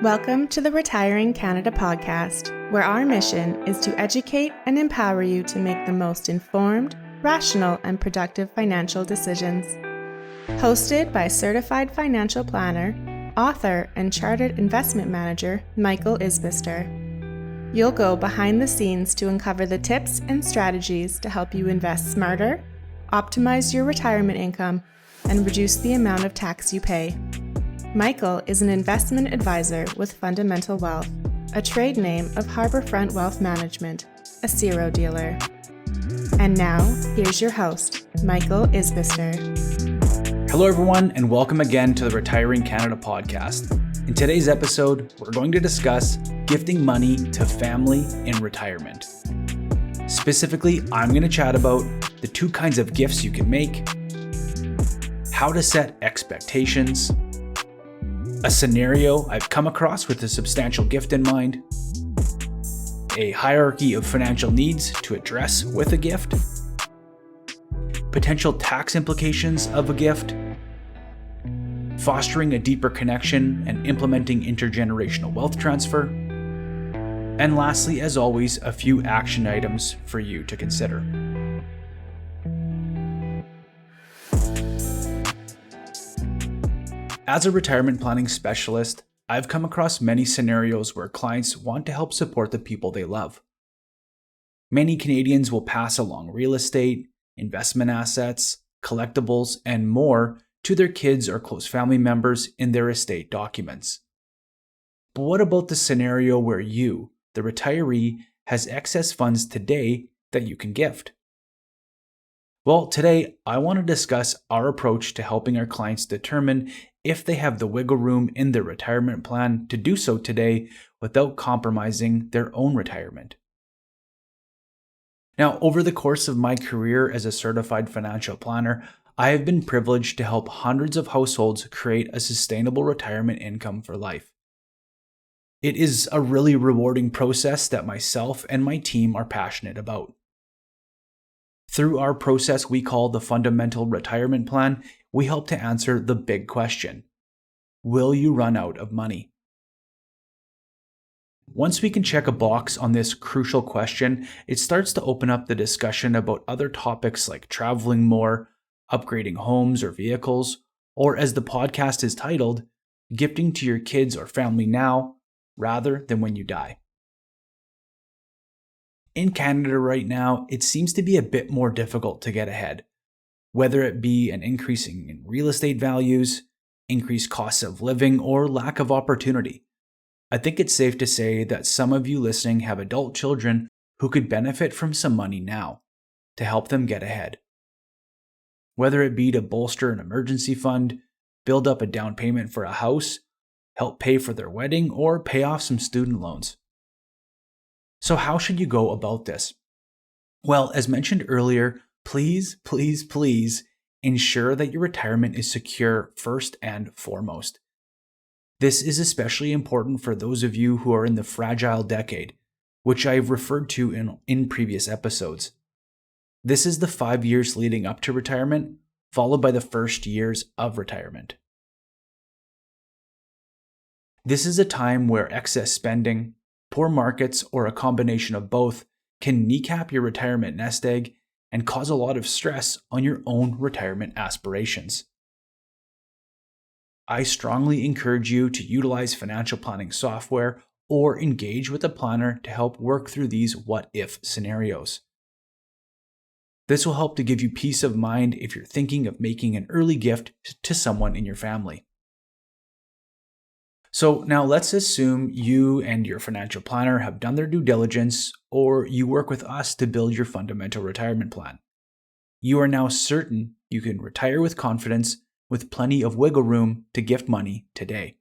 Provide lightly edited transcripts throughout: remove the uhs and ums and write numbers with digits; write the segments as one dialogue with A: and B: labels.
A: Welcome to the Retiring Canada podcast, where our mission is to educate and empower you to make the most informed, rational, and productive financial decisions. Hosted by certified financial planner, author, and chartered investment manager Michael Isbister. You'll go behind the scenes to uncover the tips and strategies to help you invest smarter, optimize your retirement income, and reduce the amount of tax you pay. Michael is an investment advisor with Fundamental Wealth, a trade name of Harbourfront Wealth Management, a CERO dealer. And now, here's your host, Michael Isbister.
B: Hello everyone, and welcome again to the Retiring Canada podcast. In today's episode, we're going to discuss gifting money to family in retirement. Specifically, I'm going to chat about the two kinds of gifts you can make, how to set expectations, a scenario I've come across with a substantial gift in mind, a hierarchy of financial needs to address with a gift, potential tax implications of a gift, fostering a deeper connection and implementing intergenerational wealth transfer, and lastly, as always, a few action items for you to consider. As a retirement planning specialist, I've come across many scenarios where clients want to help support the people they love. Many Canadians will pass along real estate, investment assets, collectibles, and more to their kids or close family members in their estate documents. But what about the scenario where you, the retiree, has excess funds today that you can gift? Well, today I want to discuss our approach to helping our clients determine if they have the wiggle room in their retirement plan to do so today without compromising their own retirement. Now, over the course of my career as a certified financial planner, I have been privileged to help hundreds of households create a sustainable retirement income for life. It is a really rewarding process that myself and my team are passionate about. Through our process we call the Fundamental Retirement Plan, we help to answer the big question: will you run out of money? Once we can check a box on this crucial question, it starts to open up the discussion about other topics like traveling more, upgrading homes or vehicles, or as the podcast is titled, gifting to your kids or family now rather than when you die. In Canada right now, it seems to be a bit more difficult to get ahead, whether it be an increasing in real estate values, increased costs of living, or lack of opportunity. I think it's safe to say that some of you listening have adult children who could benefit from some money now to help them get ahead. Whether it be to bolster an emergency fund, build up a down payment for a house, help pay for their wedding, or pay off some student loans. So how should you go about this? Well, as mentioned earlier, please ensure that your retirement is secure first and foremost. This is especially important for those of you who are in the fragile decade, which I've referred to in previous episodes. This is the 5 years leading up to retirement, followed by the first years of retirement. This is a time where excess spending, poor markets, or a combination of both can kneecap your retirement nest egg and cause a lot of stress on your own retirement aspirations. I strongly encourage you to utilize financial planning software or engage with a planner to help work through these what-if scenarios. This will help to give you peace of mind if you're thinking of making an early gift to someone in your family. So now let's assume you and your financial planner have done their due diligence, or you work with us to build your fundamental retirement plan. You are now certain you can retire with confidence with plenty of wiggle room to gift money today.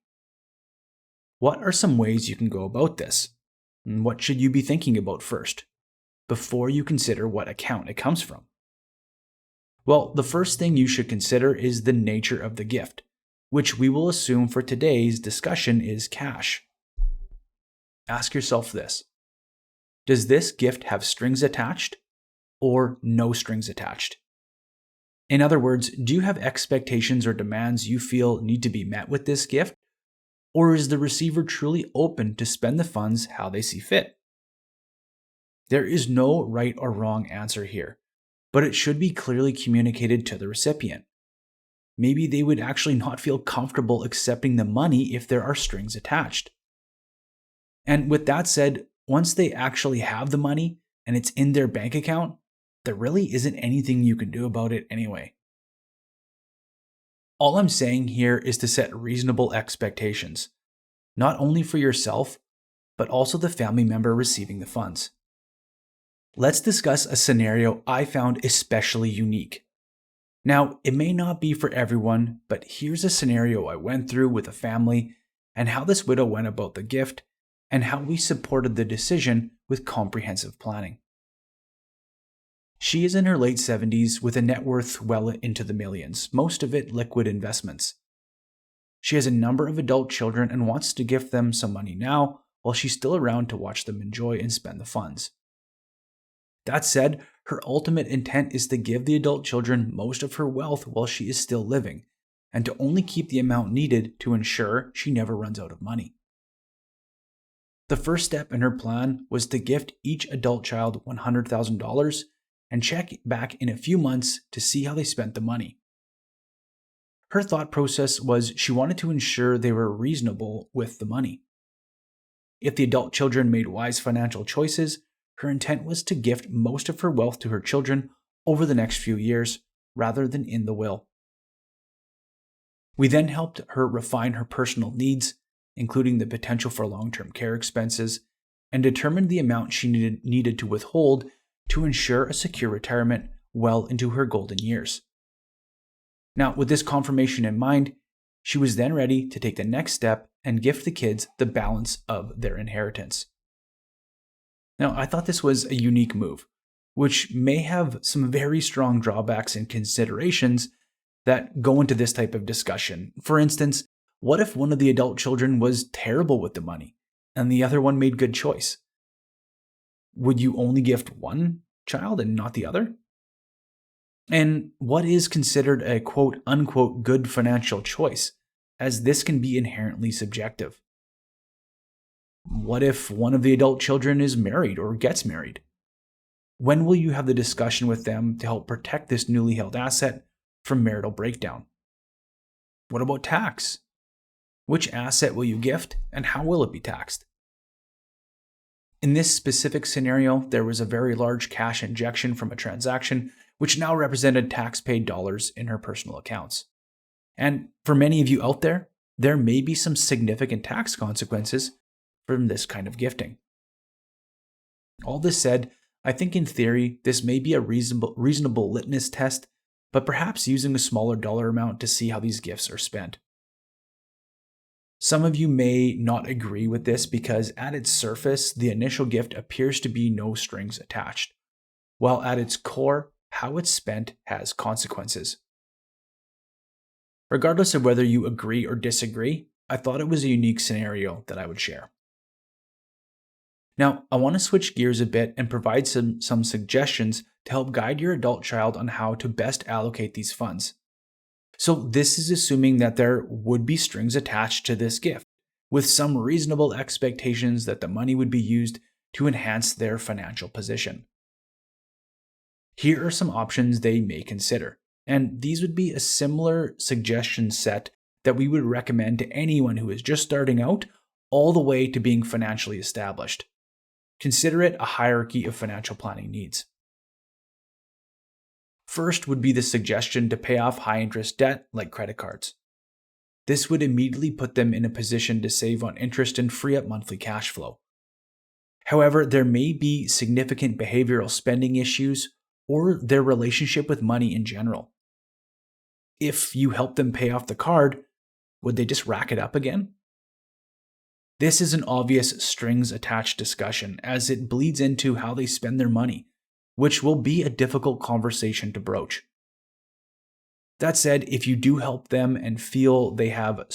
B: What are some ways you can go about this? And what should you be thinking about first, before you consider what account it comes from? Well, the first thing you should consider is the nature of the gift, which we will assume for today's discussion is cash. Ask yourself this: does this gift have strings attached or no strings attached? In other words, do you have expectations or demands you feel need to be met with this gift? Or is the receiver truly open to spend the funds how they see fit? There is no right or wrong answer here, but it should be clearly communicated to the recipient. Maybe they would actually not feel comfortable accepting the money if there are strings attached. And with that said, once they actually have the money and it's in their bank account, there really isn't anything you can do about it anyway. All I'm saying here is to set reasonable expectations, not only for yourself, but also the family member receiving the funds. Let's discuss a scenario I found especially unique. Now, it may not be for everyone, but here's a scenario I went through with a family and how this widow went about the gift and how we supported the decision with comprehensive planning. She is in her late 70s with a net worth well into the millions, most of it liquid investments. She has a number of adult children and wants to gift them some money now while she's still around to watch them enjoy and spend the funds. That said, her ultimate intent is to give the adult children most of her wealth while she is still living, and to only keep the amount needed to ensure she never runs out of money. The first step in her plan was to gift each adult child $100,000 and check back in a few months to see how they spent the money. Her thought process was she wanted to ensure they were reasonable with the money. If the adult children made wise financial choices, her intent was to gift most of her wealth to her children over the next few years, rather than in the will. We then helped her refine her personal needs, including the potential for long-term care expenses, and determined the amount she needed to withhold to ensure a secure retirement well into her golden years. Now, with this confirmation in mind, she was then ready to take the next step and gift the kids the balance of their inheritance. Now, I thought this was a unique move, which may have some very strong drawbacks and considerations that go into this type of discussion. For instance, what if one of the adult children was terrible with the money and the other one made good choice? Would you only gift one child and not the other? And what is considered a quote unquote good financial choice, as this can be inherently subjective? What if one of the adult children is married or gets married? When will you have the discussion with them to help protect this newly held asset from marital breakdown? What about tax? Which asset will you gift and how will it be taxed? In this specific scenario, there was a very large cash injection from a transaction which now represented tax-paid dollars in her personal accounts. And for many of you out there, there may be some significant tax consequences from this kind of gifting. All this said, I think in theory, this may be a reasonable litmus test, but perhaps using a smaller dollar amount to see how these gifts are spent. Some of you may not agree with this because at its surface, the initial gift appears to be no strings attached, while at its core, how it's spent has consequences. Regardless of whether you agree or disagree, I thought it was a unique scenario that I would share. Now, I want to switch gears a bit and provide some suggestions to help guide your adult child on how to best allocate these funds. So this is assuming that there would be strings attached to this gift, with some reasonable expectations that the money would be used to enhance their financial position. Here are some options they may consider, and these would be a similar suggestion set that we would recommend to anyone who is just starting out all the way to being financially established. Consider it a hierarchy of financial planning needs. First would be the suggestion to pay off high-interest debt like credit cards. This would immediately put them in a position to save on interest and free up monthly cash flow. However, there may be significant behavioral spending issues or their relationship with money in general. If you help them pay off the card, would they just rack it up again? This is an obvious strings attached discussion as it bleeds into how they spend their money, which will be a difficult conversation to broach. That said, if you do help them and feel they have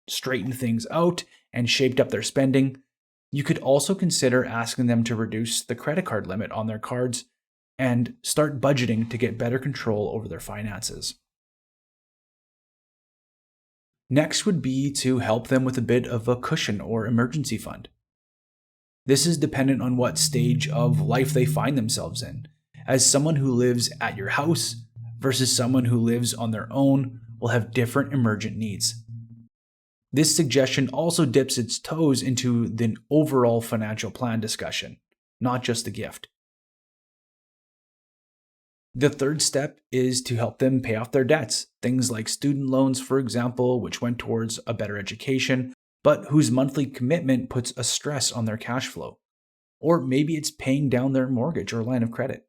B: straightened things out and shaped up their spending, you could also consider asking them to reduce the credit card limit on their cards and start budgeting to get better control over their finances. Next would be to help them with a bit of a cushion or emergency fund. This is dependent on what stage of life they find themselves in, as someone who lives at your house versus someone who lives on their own will have different emergent needs. This suggestion also dips its toes into the overall financial plan discussion, not just the gift. The third step is to help them pay off their debts, things like student loans, for example, which went towards a better education, but whose monthly commitment puts a stress on their cash flow. Or maybe it's paying down their mortgage or line of credit.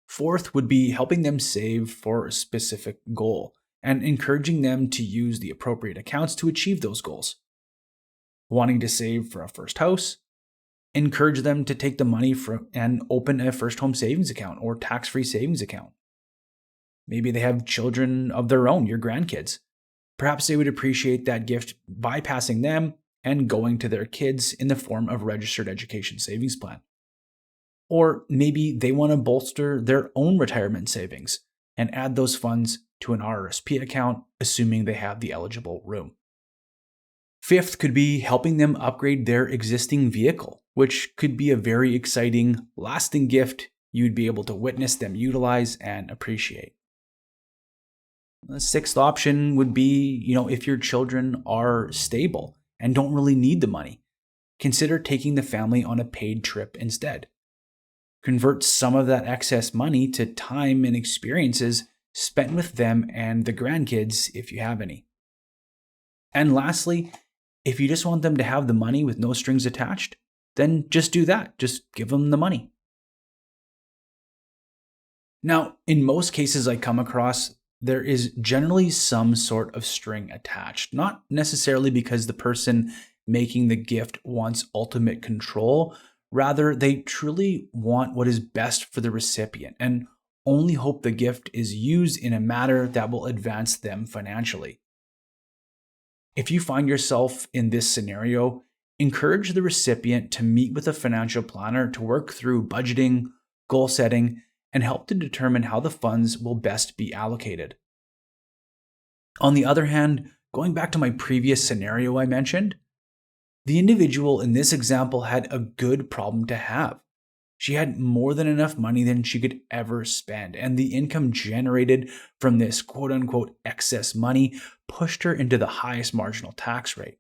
B: Fourth would be helping them save for a specific goal and encouraging them to use the appropriate accounts to achieve those goals. Wanting to save for a first house? Encourage them to take the money and open a first home savings account or tax-free savings account. Maybe they have children of their own, your grandkids. Perhaps they would appreciate that gift bypassing them and going to their kids in the form of registered education savings plan. Or maybe they want to bolster their own retirement savings and add those funds to an RRSP account, assuming they have the eligible room. Fifth could be helping them upgrade their existing vehicle, which could be a very exciting, lasting gift you'd be able to witness them utilize and appreciate. The sixth option would be, if your children are stable and don't really need the money, consider taking the family on a paid trip instead. Convert some of that excess money to time and experiences spent with them and the grandkids if you have any. And lastly, if you just want them to have the money with no strings attached, then just do that. Just give them the money. Now, in most cases I come across, there is generally some sort of string attached, not necessarily because the person making the gift wants ultimate control. Rather, they truly want what is best for the recipient and only hope the gift is used in a manner that will advance them financially. If you find yourself in this scenario, encourage the recipient to meet with a financial planner to work through budgeting, goal setting, and help to determine how the funds will best be allocated. On the other hand, going back to my previous scenario I mentioned, the individual in this example had a good problem to have. She had more than enough money than she could ever spend, and the income generated from this quote-unquote excess money pushed her into the highest marginal tax rate.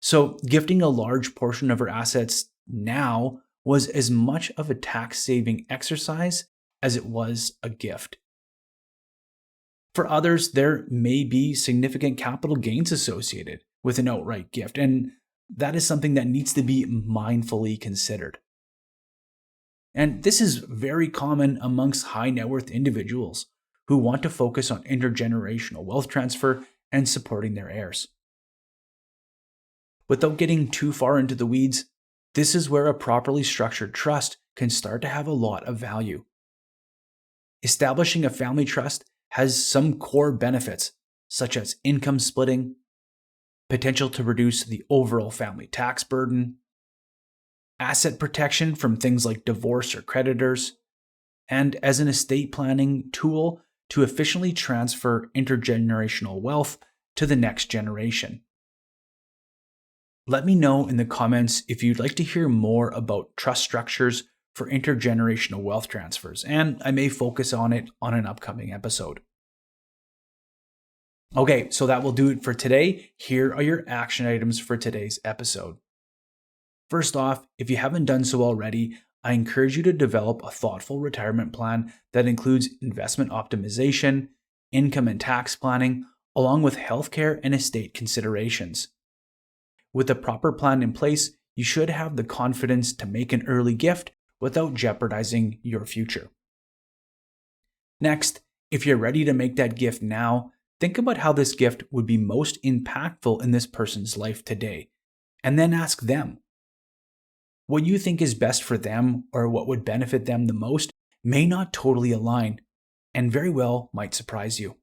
B: So gifting a large portion of her assets now was as much of a tax-saving exercise as it was a gift. For others, there may be significant capital gains associated with an outright gift, and that is something that needs to be mindfully considered. And this is very common amongst high net worth individuals who want to focus on intergenerational wealth transfer and supporting their heirs. Without getting too far into the weeds, this is where a properly structured trust can start to have a lot of value. Establishing a family trust has some core benefits, such as income splitting, potential to reduce the overall family tax burden, asset protection from things like divorce or creditors, and as an estate planning tool to efficiently transfer intergenerational wealth to the next generation. Let me know in the comments if you'd like to hear more about trust structures for intergenerational wealth transfers, and I may focus on it on an upcoming episode. Okay, so that will do it for today. Here are your action items for today's episode. First off, if you haven't done so already, I encourage you to develop a thoughtful retirement plan that includes investment optimization, income and tax planning, along with healthcare and estate considerations. With a proper plan in place, you should have the confidence to make an early gift without jeopardizing your future. Next, if you're ready to make that gift now, think about how this gift would be most impactful in this person's life today, and then ask them. What you think is best for them or what would benefit them the most may not totally align, and very well might surprise you.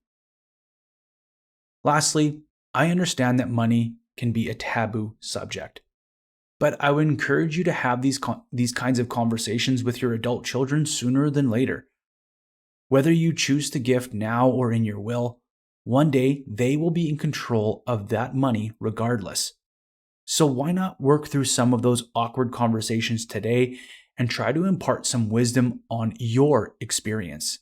B: Lastly, I understand that money can be a taboo subject, but I would encourage you to have these kinds of conversations with your adult children sooner than later. Whether you choose to gift now or in your will, one day they will be in control of that money regardless. So why not work through some of those awkward conversations today and try to impart some wisdom on your experience?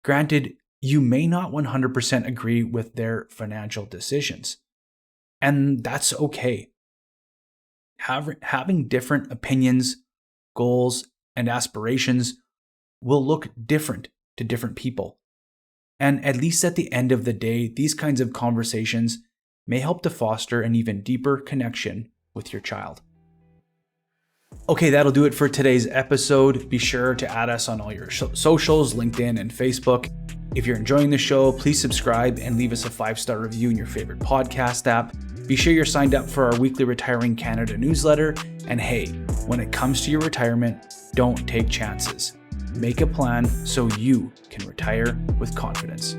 B: Granted, you may not 100% agree with their financial decisions, and that's okay. Having different opinions, goals, and aspirations will look different to different people. And at least at the end of the day, these kinds of conversations may help to foster an even deeper connection with your child. Okay, that'll do it for today's episode. Be sure to add us on all your socials, LinkedIn and Facebook. If you're enjoying the show, please subscribe and leave us a 5-star review in your favorite podcast app. Be sure you're signed up for our weekly Retiring Canada newsletter. And hey, when it comes to your retirement, don't take chances. Make a plan so you can retire with confidence.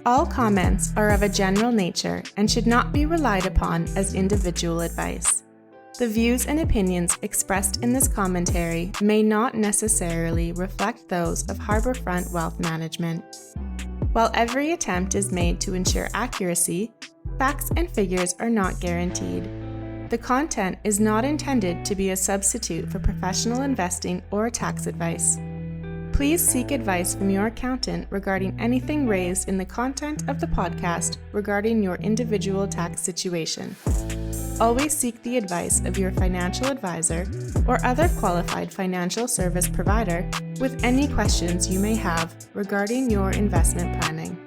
A: All comments are of a general nature and should not be relied upon as individual advice. The views and opinions expressed in this commentary may not necessarily reflect those of Harbourfront Wealth Management. While every attempt is made to ensure accuracy, facts and figures are not guaranteed. The content is not intended to be a substitute for professional investing or tax advice. Please seek advice from your accountant regarding anything raised in the content of the podcast regarding your individual tax situation. Always seek the advice of your financial advisor or other qualified financial service provider with any questions you may have regarding your investment planning.